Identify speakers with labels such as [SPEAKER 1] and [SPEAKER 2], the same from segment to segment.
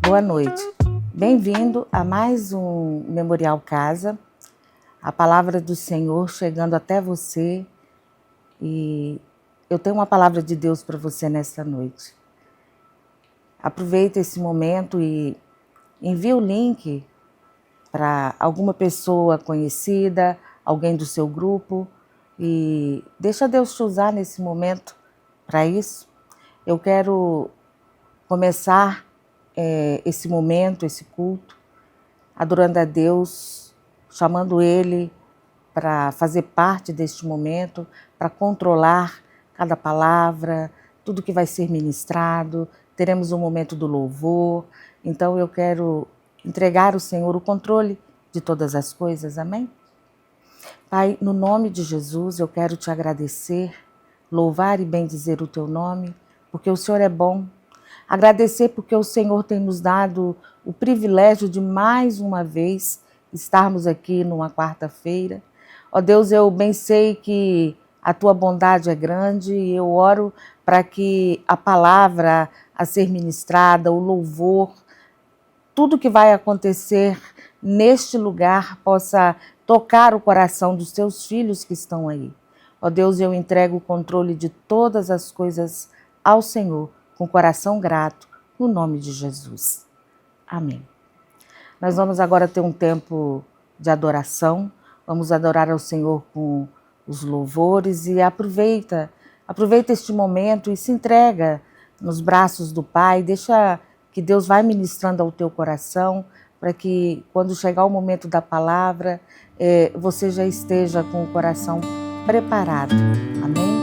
[SPEAKER 1] Boa noite. Bem-vindo a mais um Memorial Casa, a palavra do Senhor chegando até você, e eu tenho uma palavra de Deus para você nesta noite. Aproveita esse momento e envie o link para alguma pessoa conhecida, alguém do seu grupo, e deixa Deus te usar nesse momento para isso. Eu quero começar esse momento, esse culto, adorando a Deus, chamando Ele para fazer parte deste momento, para controlar cada palavra, tudo que vai ser ministrado. Teremos um momento do louvor, então eu quero entregar ao Senhor o controle de todas as coisas, amém? Pai, no nome de Jesus, eu quero te agradecer, louvar e bendizer o teu nome, porque o Senhor é bom. Agradecer porque o Senhor tem nos dado o privilégio de mais uma vez estarmos aqui numa quarta-feira. Ó Deus, eu bem sei que a tua bondade é grande e eu oro para que a palavra a ser ministrada, o louvor, tudo que vai acontecer neste lugar possa tocar o coração dos teus filhos que estão aí. Ó Deus, eu entrego o controle de todas as coisas ao Senhor, com coração grato, no nome de Jesus. Amém. Nós vamos agora ter um tempo de adoração, vamos adorar ao Senhor com os louvores e aproveita este momento e se entrega nos braços do Pai, deixa que Deus vai ministrando ao teu coração, para que quando chegar o momento da palavra, você já esteja com o coração preparado. Amém?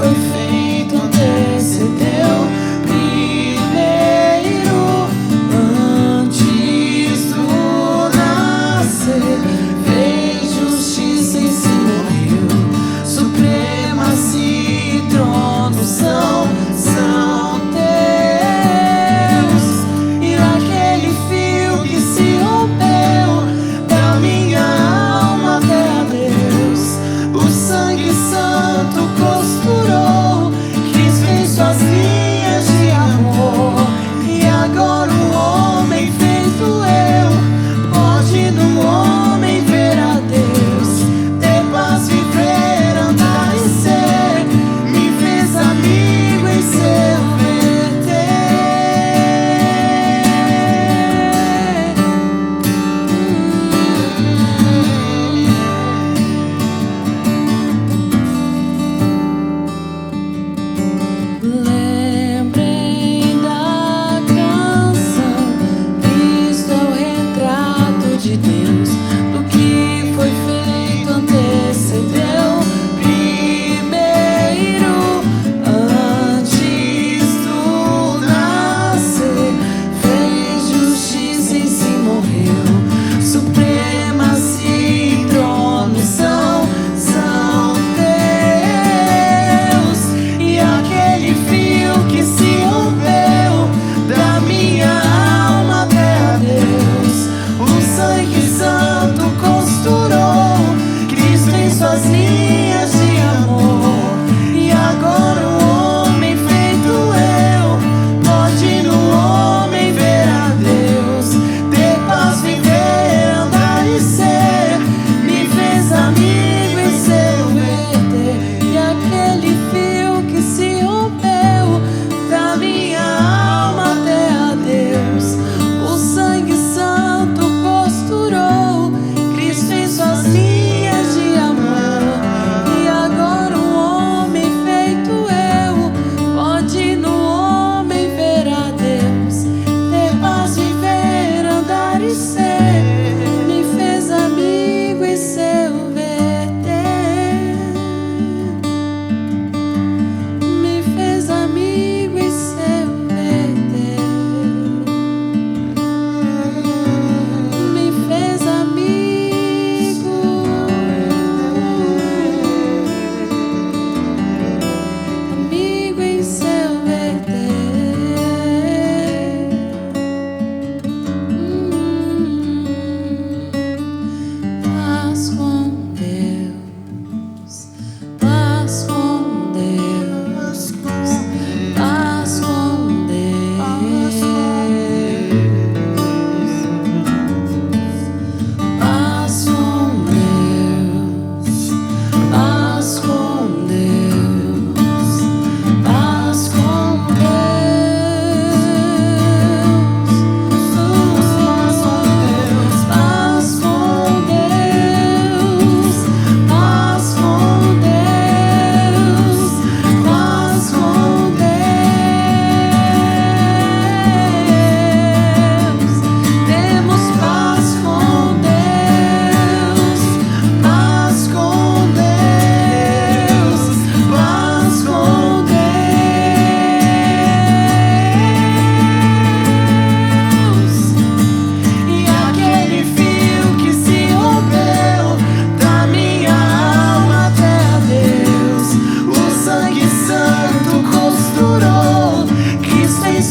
[SPEAKER 2] foi feito, antecedeu.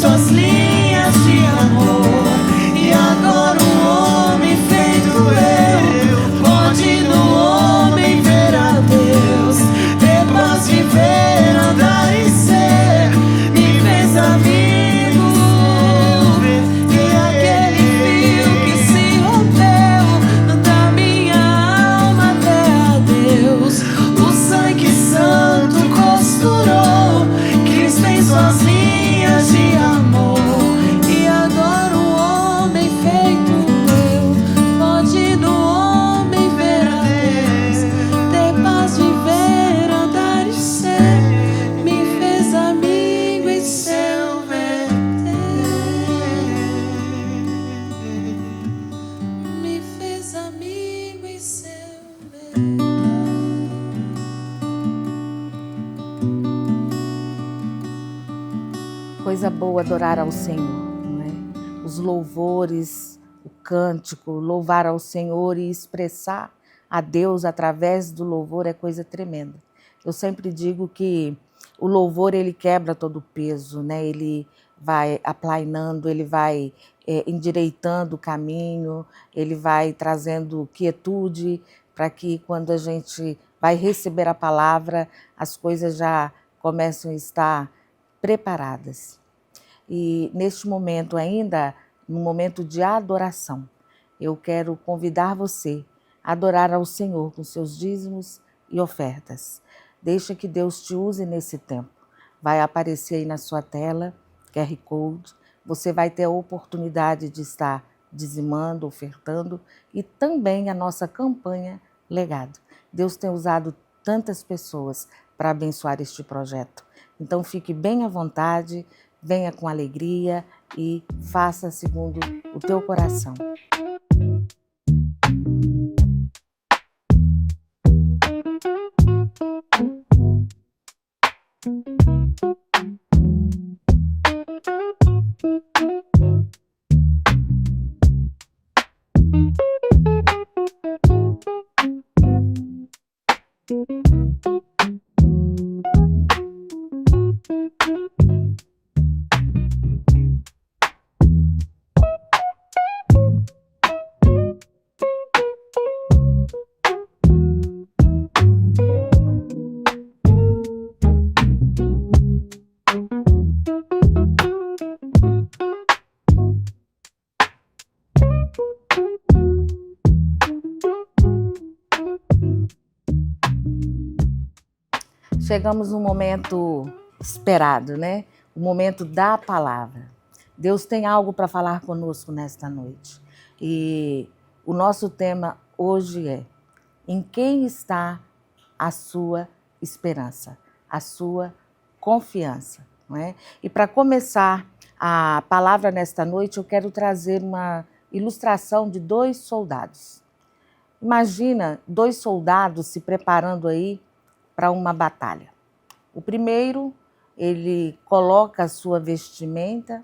[SPEAKER 2] suas linhas de amor. E agora o homem feito eu pode no homem ver a Deus, ter paz, viver, andar e ser. Me fez amigo, e aquele fio que se rompeu da minha alma até a Deus, o sangue santo costurou, Cristo em suas linhas de amor. E agora o homem feito eu pode no homem ver a Deus, ter paz, viver, andar e ser. Me fez amigo em seu verter. Me fez amigo em seu verter.
[SPEAKER 1] Coisa boa adorar ao Senhor, não é? Os louvores, o cântico, louvar ao Senhor e expressar a Deus através do louvor é coisa tremenda. Eu sempre digo que o louvor ele quebra todo o peso, né? Ele vai aplainando, ele vai endireitando o caminho, ele vai trazendo quietude para que quando a gente vai receber a palavra, as coisas já começam a estar preparadas. E neste momento ainda, no momento de adoração, eu quero convidar você a adorar ao Senhor com seus dízimos e ofertas. Deixa que Deus te use nesse tempo. Vai aparecer aí na sua tela, QR Code, você vai ter a oportunidade de estar dizimando, ofertando e também a nossa campanha Legado. Deus tem usado tantas pessoas para abençoar este projeto. Então fique bem à vontade, venha com alegria e faça segundo o teu coração. Chegamos no momento esperado, né? O momento da palavra. Deus tem algo para falar conosco nesta noite. E o nosso tema hoje é: em quem está a sua esperança, a sua confiança, não é? E para começar a palavra nesta noite, eu quero trazer uma ilustração de 2 soldados. Imagina 2 soldados se preparando aí para uma batalha. O primeiro, ele coloca a sua vestimenta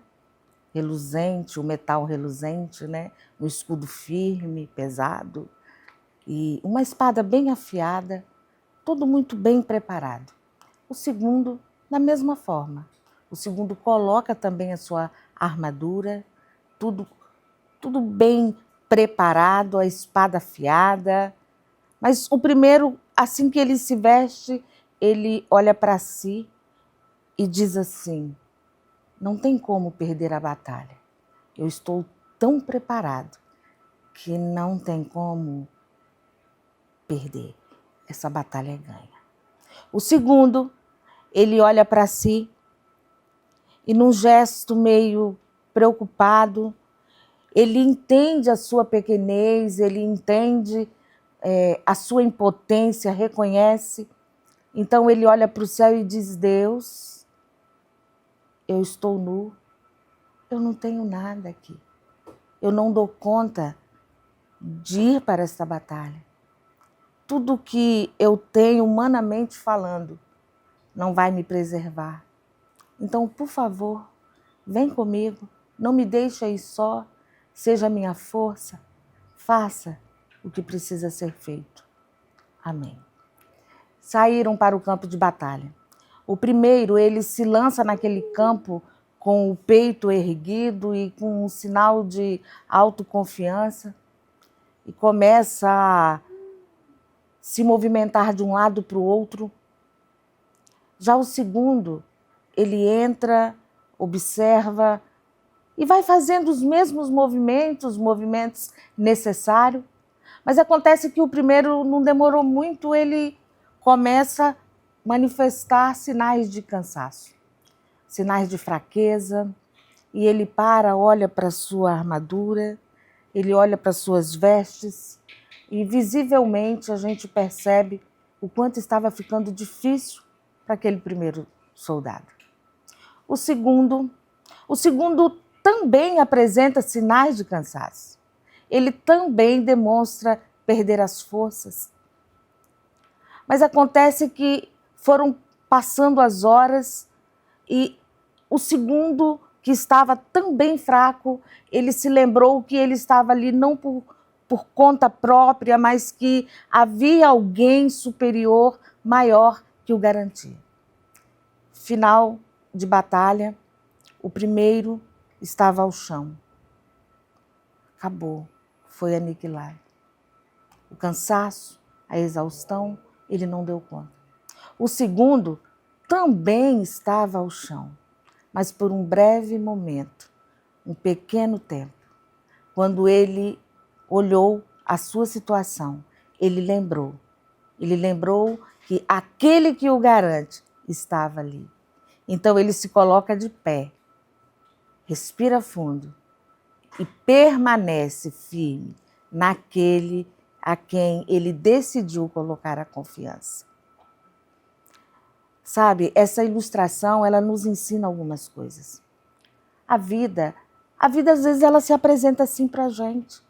[SPEAKER 1] reluzente, o metal reluzente, né? Um escudo firme, pesado, e uma espada bem afiada, tudo muito bem preparado. O segundo, da mesma forma. O segundo coloca também a sua armadura, tudo bem preparado, a espada afiada. Mas o primeiro, assim que ele se veste, ele olha para si e diz assim: não tem como perder a batalha. Eu estou tão preparado que não tem como perder. Essa batalha é ganha. O segundo, ele olha para si e num gesto meio preocupado, ele entende a sua pequenez, ele entende a sua impotência, reconhece. Então ele olha para o céu e diz: Deus, eu estou nu, eu não tenho nada aqui. Eu não dou conta de ir para esta batalha. Tudo que eu tenho, humanamente falando, não vai me preservar. Então, por favor, vem comigo, não me deixe aí só, seja a minha força, faça o que precisa ser feito. Amém. Saíram para o campo de batalha. O primeiro, ele se lança naquele campo com o peito erguido e com um sinal de autoconfiança, e começa a se movimentar de um lado para o outro. Já o segundo, ele entra, observa e vai fazendo os mesmos movimentos necessários. Mas acontece que o primeiro não demorou muito, ele começa a manifestar sinais de cansaço, sinais de fraqueza, e ele para, olha para a sua armadura, ele olha para as suas vestes, e visivelmente a gente percebe o quanto estava ficando difícil para aquele primeiro soldado. O segundo também apresenta sinais de cansaço. Ele também demonstra perder as forças. Mas acontece que foram passando as horas e o segundo, que estava também fraco, ele se lembrou que ele estava ali não por conta própria, mas que havia alguém superior, maior, que o garantia. Final de batalha, o primeiro estava ao chão. Acabou, foi aniquilado. O cansaço, a exaustão, ele não deu conta. O segundo também estava ao chão, mas por um breve momento, um pequeno tempo. Quando ele olhou a sua situação, ele lembrou que aquele que o garante estava ali. Então ele se coloca de pé, respira fundo e permanece firme naquele a quem ele decidiu colocar a confiança. Sabe, essa ilustração, ela nos ensina algumas coisas. A vida às vezes, ela se apresenta assim para a gente.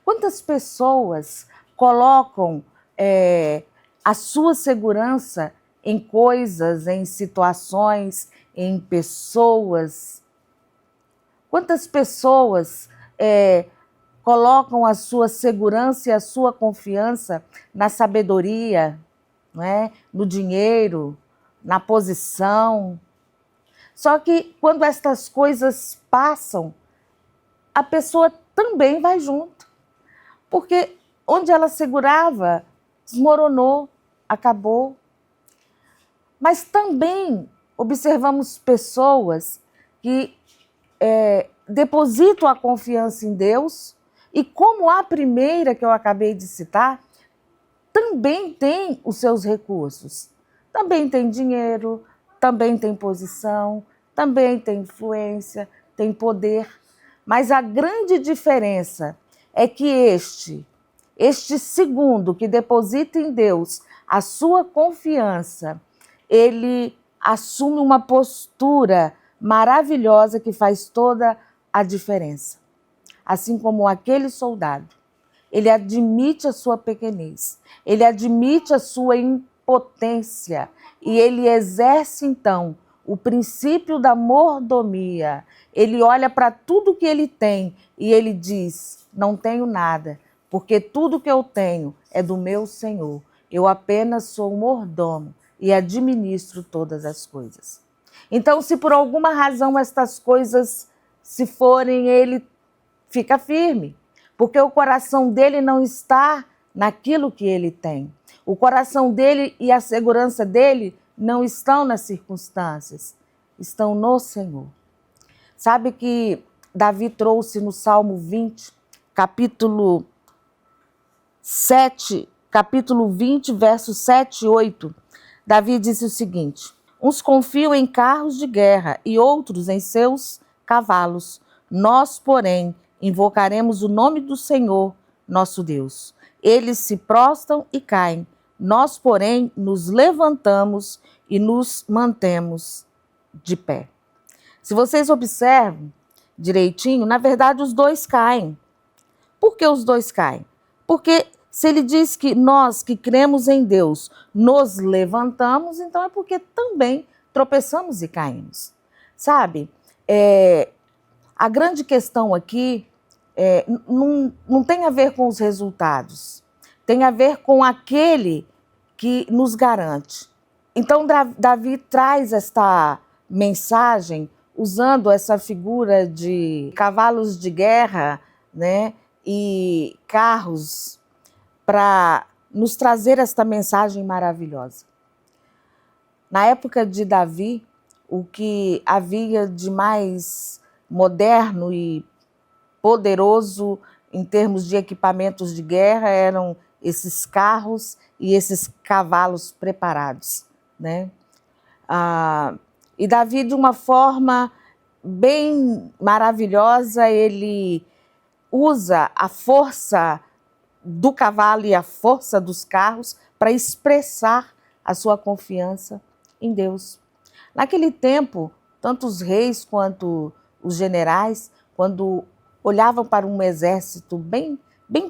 [SPEAKER 1] Quantas pessoas colocam a sua segurança em coisas, em situações, em pessoas? Quantas pessoas colocam a sua segurança e a sua confiança na sabedoria, não é? No dinheiro, na posição? Só que quando estas coisas passam, a pessoa também vai junto. Porque onde ela segurava, desmoronou, acabou. Mas também observamos pessoas que depositam a confiança em Deus e, como a primeira que eu acabei de citar, também tem os seus recursos. Também tem dinheiro, também tem posição, também tem influência, tem poder. Mas a grande diferença é que este segundo que deposita em Deus a sua confiança, ele assume uma postura maravilhosa que faz toda a diferença. Assim como aquele soldado, ele admite a sua pequenez, ele admite a sua impotência e ele exerce então o princípio da mordomia. Ele olha para tudo que ele tem e ele diz: não tenho nada, porque tudo que eu tenho é do meu Senhor. Eu apenas sou um mordomo e administro todas as coisas. Então, se por alguma razão estas coisas se forem, ele fica firme, porque o coração dele não está naquilo que ele tem. O coração dele e a segurança dele não estão nas circunstâncias, estão no Senhor. Sabe que Davi trouxe no Salmo 20, capítulo 20, versos 7 e 8, Davi disse o seguinte: uns confiam em carros de guerra e outros em seus cavalos. Nós, porém, invocaremos o nome do Senhor, nosso Deus. Eles se prostram e caem. Nós, porém, nos levantamos e nos mantemos de pé. Se vocês observam direitinho, na verdade os dois caem. Por que os dois caem? Porque se ele diz que nós que cremos em Deus nos levantamos, então é porque também tropeçamos e caímos. Sabe, a grande questão aqui não tem a ver com os resultados, tem a ver com aquele que nos garante. Então Davi traz esta mensagem usando essa figura de cavalos de guerra, né, e carros para nos trazer esta mensagem maravilhosa. Na época de Davi, o que havia de mais moderno e poderoso em termos de equipamentos de guerra eram esses carros e esses cavalos preparados, né? E Davi, de uma forma bem maravilhosa, ele usa a força do cavalo e a força dos carros para expressar a sua confiança em Deus. Naquele tempo, tanto os reis quanto os generais, quando olhavam para um exército bem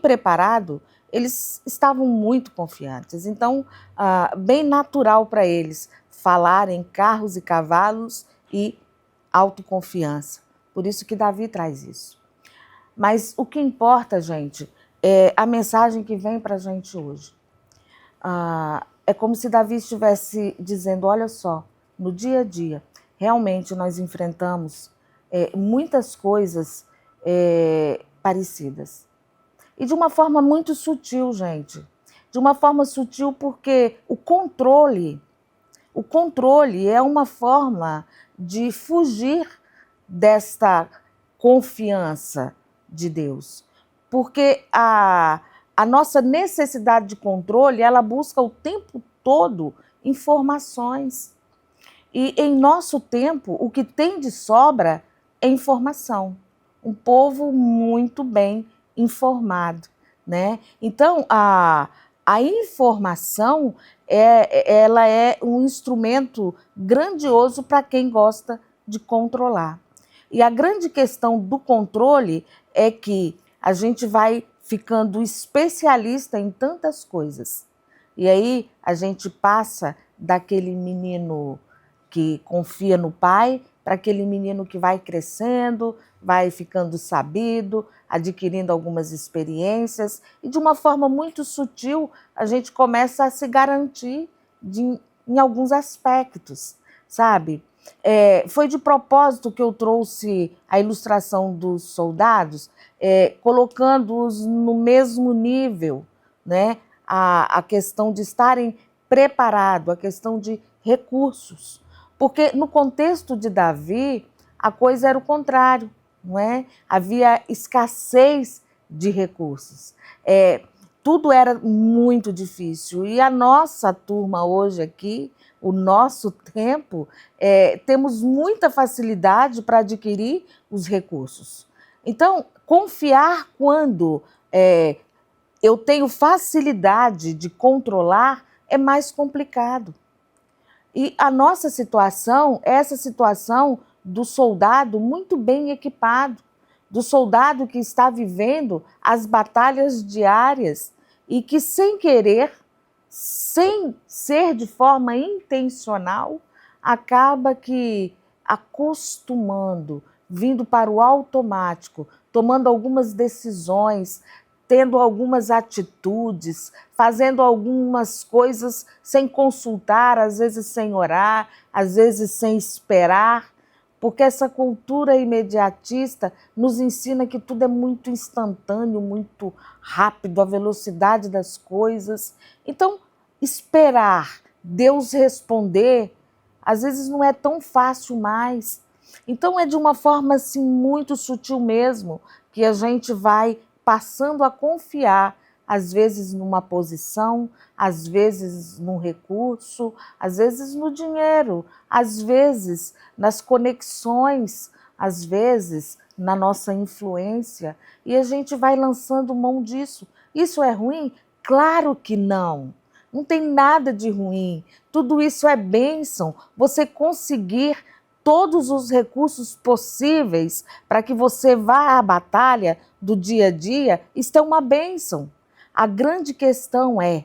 [SPEAKER 1] preparado, eles estavam muito confiantes. Então, bem natural para eles falar em carros e cavalos e autoconfiança. Por isso que Davi traz isso. Mas o que importa, gente, é a mensagem que vem para a gente hoje. É como se Davi estivesse dizendo, olha só, no dia a dia, realmente nós enfrentamos muitas coisas parecidas. E de uma forma muito sutil, gente. De uma forma sutil porque o controle é uma forma de fugir desta confiança de Deus. Porque a nossa necessidade de controle, ela busca o tempo todo informações. E em nosso tempo, o que tem de sobra é informação. Um povo muito bem informado, né? Então, a informação, ela é um instrumento grandioso para quem gosta de controlar. E a grande questão do controle é que a gente vai ficando especialista em tantas coisas. E aí a gente passa daquele menino que confia no pai para aquele menino que vai crescendo, vai ficando sabido, adquirindo algumas experiências e de uma forma muito sutil a gente começa a se garantir em alguns aspectos, sabe? Foi de propósito que eu trouxe a ilustração dos soldados, colocando-os no mesmo nível, né? A questão de estarem preparados, a questão de recursos. Porque no contexto de Davi, a coisa era o contrário, não é? Havia escassez de recursos. Tudo era muito difícil. E a nossa turma hoje aqui, o nosso tempo, temos muita facilidade para adquirir os recursos. Então, confiar quando eu tenho facilidade de controlar é mais complicado. E a nossa situação é essa situação do soldado muito bem equipado, do soldado que está vivendo as batalhas diárias e que, sem querer, sem ser de forma intencional, acaba que acostumando, vindo para o automático, tomando algumas decisões, tendo algumas atitudes, fazendo algumas coisas sem consultar, às vezes sem orar, às vezes sem esperar, porque essa cultura imediatista nos ensina que tudo é muito instantâneo, muito rápido, a velocidade das coisas. Então, esperar Deus responder, às vezes não é tão fácil mais. Então, é de uma forma assim muito sutil mesmo que a gente vai passando a confiar, às vezes numa posição, às vezes num recurso, às vezes no dinheiro, às vezes nas conexões, às vezes na nossa influência, e a gente vai lançando mão disso. Isso é ruim? Claro que não. Não tem nada de ruim. Tudo isso é bênção. Você conseguir todos os recursos possíveis para que você vá à batalha do dia a dia, isso é uma bênção. A grande questão é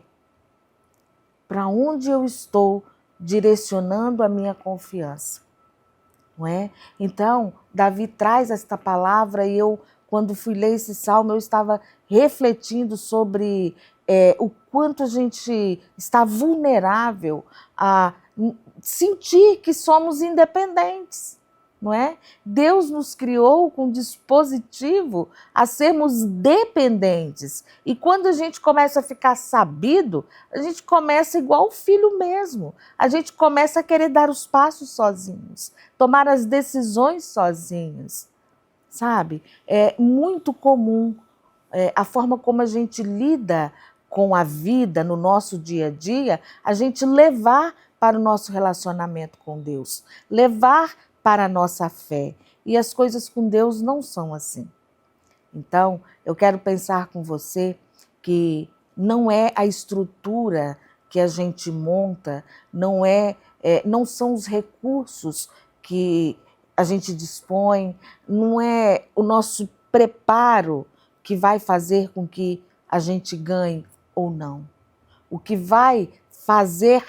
[SPEAKER 1] para onde eu estou direcionando a minha confiança, não é? Então, Davi traz esta palavra e eu, quando fui ler esse salmo, eu estava refletindo sobre o quanto a gente está vulnerável a sentir que somos independentes, não é? Deus nos criou com dispositivo a sermos dependentes. E quando a gente começa a ficar sabido, a gente começa igual o filho mesmo. A gente começa a querer dar os passos sozinhos, tomar as decisões sozinhos, sabe? É muito comum a forma como a gente lida com a vida no nosso dia a dia, a gente levar para o nosso relacionamento com Deus, levar para a nossa fé. E as coisas com Deus não são assim. Então, eu quero pensar com você que não é a estrutura que a gente monta, não são os recursos que a gente dispõe, não é o nosso preparo que vai fazer com que a gente ganhe ou não. O que vai fazer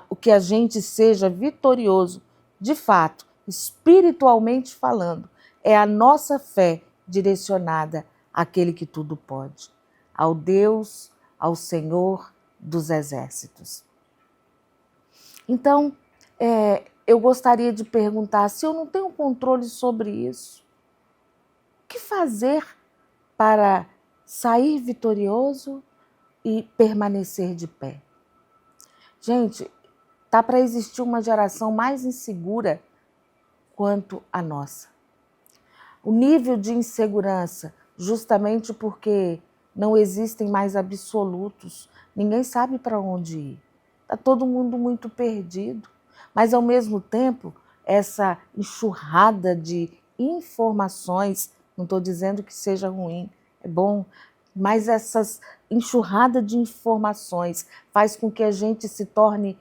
[SPEAKER 1] o que a gente seja vitorioso, de fato, espiritualmente falando, é a nossa fé direcionada àquele que tudo pode, ao Deus, ao Senhor dos Exércitos. Então, eu gostaria de perguntar, se eu não tenho controle sobre isso, o que fazer para sair vitorioso e permanecer de pé? Gente, tá para existir uma geração mais insegura quanto a nossa. O nível de insegurança, justamente porque não existem mais absolutos, ninguém sabe para onde ir. Está todo mundo muito perdido, mas ao mesmo tempo, essa enxurrada de informações, não estou dizendo que seja ruim, é bom, mas essa enxurrada de informações faz com que a gente se torne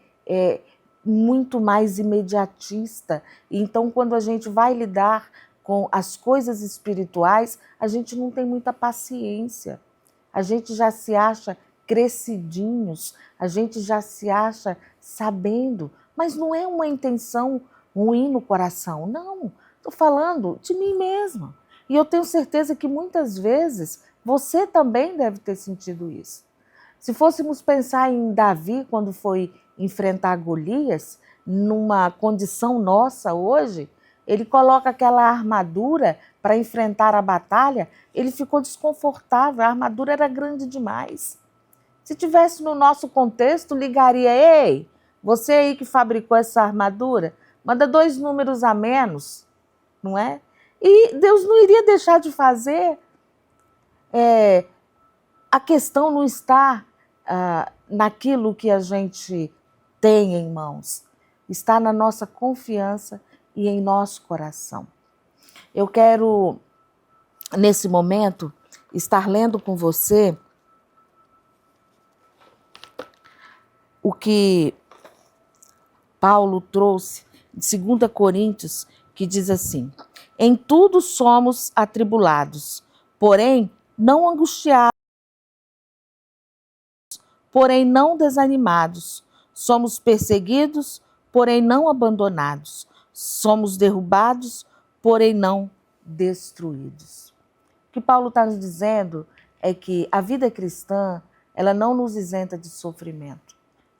[SPEAKER 1] muito mais imediatista. E então, quando a gente vai lidar com as coisas espirituais, a gente não tem muita paciência. A gente já se acha crescidinhos, a gente já se acha sabendo, mas não é uma intenção ruim no coração, não. Estou falando de mim mesma. E eu tenho certeza que muitas vezes você também deve ter sentido isso. Se fôssemos pensar em Davi, quando foi enfrentar Golias, numa condição nossa hoje, ele coloca aquela armadura para enfrentar a batalha, ele ficou desconfortável, a armadura era grande demais. Se tivesse no nosso contexto, ligaria: ei, você aí que fabricou essa armadura, manda 2 números a menos, não é? E Deus não iria deixar de fazer. A questão não está naquilo que a gente tem em mãos, está na nossa confiança e em nosso coração. Eu quero, nesse momento, estar lendo com você o que Paulo trouxe de 2 Coríntios, que diz assim: em tudo somos atribulados, porém não angustiados, porém não desanimados. Somos perseguidos, porém não abandonados. Somos derrubados, porém não destruídos. O que Paulo está nos dizendo é que a vida cristã, ela não nos isenta de sofrimento,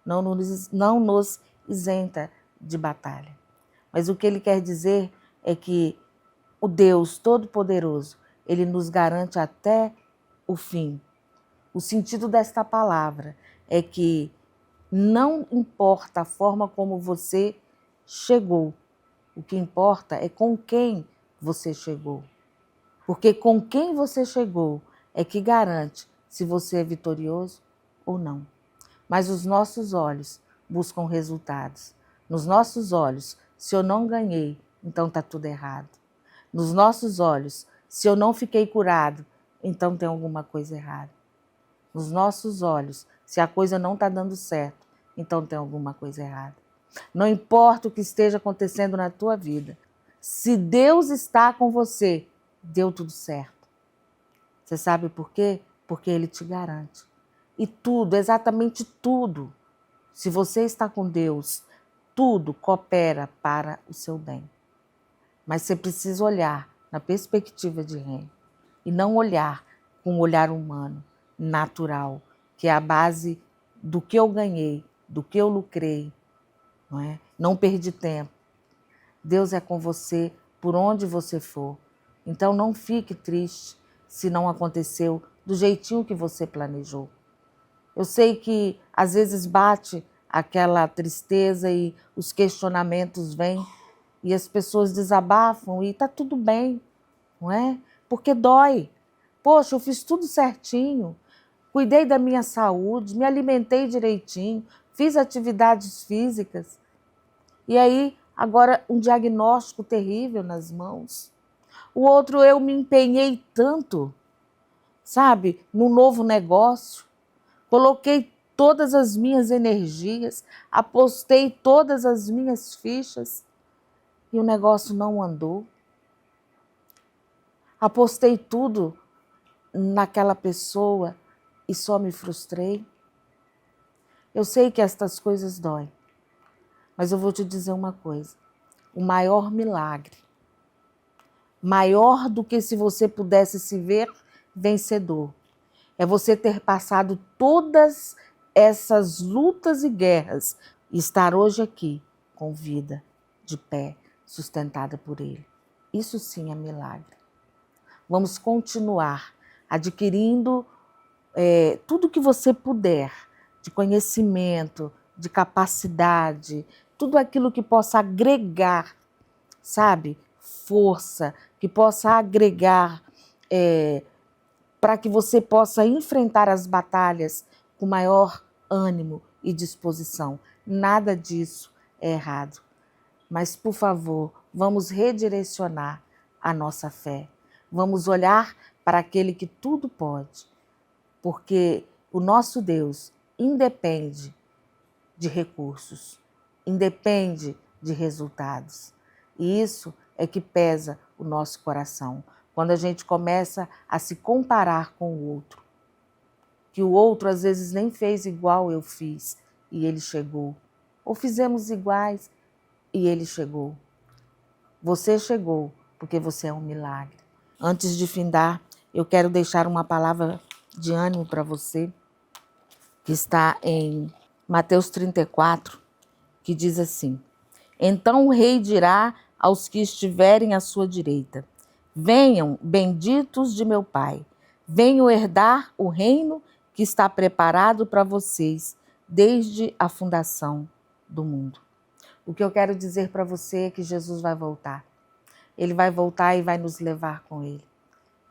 [SPEAKER 1] não nos isenta de batalha. Mas o que ele quer dizer é que o Deus Todo-Poderoso, ele nos garante até o fim. O sentido desta palavra é que não importa a forma como você chegou, o que importa é com quem você chegou. Porque com quem você chegou é que garante se você é vitorioso ou não. Mas os nossos olhos buscam resultados. Nos nossos olhos, se eu não ganhei, então está tudo errado. Nos nossos olhos, se eu não fiquei curado, então tem alguma coisa errada. Nos nossos olhos, se a coisa não está dando certo, então tem alguma coisa errada. Não importa o que esteja acontecendo na tua vida, se Deus está com você, deu tudo certo. Você sabe por quê? Porque Ele te garante. E tudo, exatamente tudo, se você está com Deus, tudo coopera para o seu bem. Mas você precisa olhar na perspectiva de reino e não olhar com um olhar humano, natural, que é a base do que eu ganhei, do que eu lucrei, não é? Não perdi tempo. Deus é com você por onde você for. Então não fique triste se não aconteceu do jeitinho que você planejou. Eu sei que às vezes bate aquela tristeza e os questionamentos vêm e as pessoas desabafam e tá tudo bem, não é? Porque dói. Poxa, eu fiz tudo certinho, cuidei da minha saúde, me alimentei direitinho, fiz atividades físicas. E aí, agora, um diagnóstico terrível nas mãos. O outro, eu me empenhei tanto, sabe, num novo negócio. Coloquei todas as minhas energias, apostei todas as minhas fichas e o negócio não andou. Apostei tudo naquela pessoa e só me frustrei. Eu sei que estas coisas doem, mas eu vou te dizer uma coisa. O maior milagre, maior do que se você pudesse se ver vencedor, é você ter passado todas essas lutas e guerras e estar hoje aqui com vida, de pé, sustentada por Ele. Isso sim é milagre. Vamos continuar adquirindo tudo que você puder, de conhecimento, de capacidade, tudo aquilo que possa agregar, sabe, força, que possa agregar para que você possa enfrentar as batalhas com maior ânimo e disposição. Nada disso é errado. Mas, por favor, vamos redirecionar a nossa fé. Vamos olhar para aquele que tudo pode, porque o nosso Deus independe de recursos, independe de resultados. E isso é que pesa o nosso coração. Quando a gente começa a se comparar com o outro, que o outro às vezes nem fez igual eu fiz e ele chegou, ou fizemos iguais e ele chegou. Você chegou porque você é um milagre. Antes de findar, eu quero deixar uma palavra de ânimo para você, que está em Mateus 34, que diz assim: Então o rei dirá aos que estiverem à sua direita: Venham, benditos de meu Pai, venham herdar o reino que está preparado para vocês desde a fundação do mundo. O que eu quero dizer para você é que Jesus vai voltar. Ele vai voltar e vai nos levar com Ele.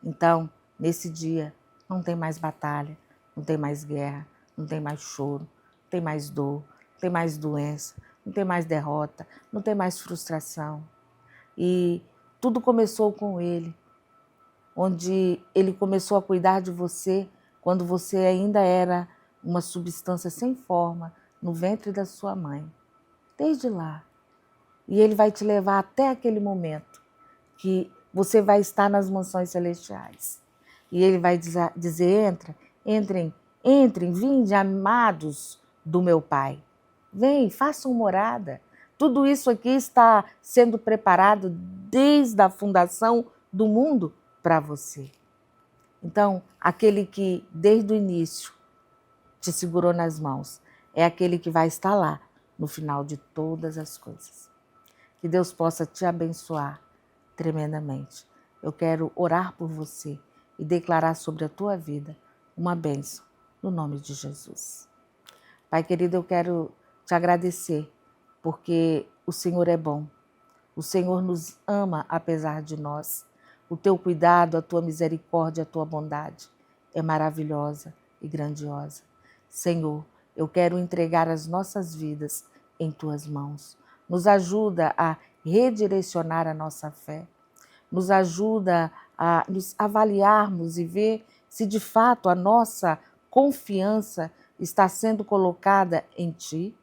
[SPEAKER 1] Então, nesse dia, não tem mais batalha, não tem mais guerra, não tem mais choro, não tem mais dor, não tem mais doença, não tem mais derrota, não tem mais frustração. E tudo começou com Ele, onde Ele começou a cuidar de você quando você ainda era uma substância sem forma no ventre da sua mãe. Desde lá. E Ele vai te levar até aquele momento que você vai estar nas mansões celestiais. E Ele vai dizer, entrem, vinde, amados do meu Pai. Vem, façam morada. Tudo isso aqui está sendo preparado desde a fundação do mundo para você. Então, aquele que desde o início te segurou nas mãos é aquele que vai estar lá no final de todas as coisas. Que Deus possa te abençoar tremendamente. Eu quero orar por você e declarar sobre a tua vida uma bênção no nome de Jesus. Pai querido, eu quero te agradecer porque o Senhor é bom. O Senhor nos ama apesar de nós. O teu cuidado, a tua misericórdia, a tua bondade é maravilhosa e grandiosa. Senhor, eu quero entregar as nossas vidas em tuas mãos. Nos ajuda a redirecionar a nossa fé. Nos ajuda a nos avaliarmos e ver se de fato a nossa confiança está sendo colocada em Ti,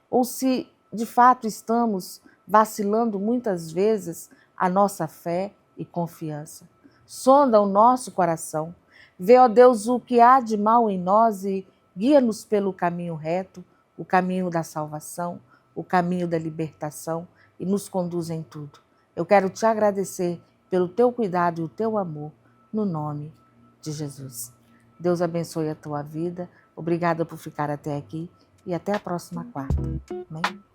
[SPEAKER 1] ou se de fato estamos vacilando muitas vezes a nossa fé e confiança. Sonda o nosso coração. Vê, ó Deus, o que há de mal em nós e guia-nos pelo caminho reto, o caminho da salvação, o caminho da libertação e nos conduz em tudo. Eu quero te agradecer pelo teu cuidado e o teu amor, no nome de Jesus. Deus abençoe a tua vida. Obrigada por ficar até aqui e até a próxima quarta. Amém?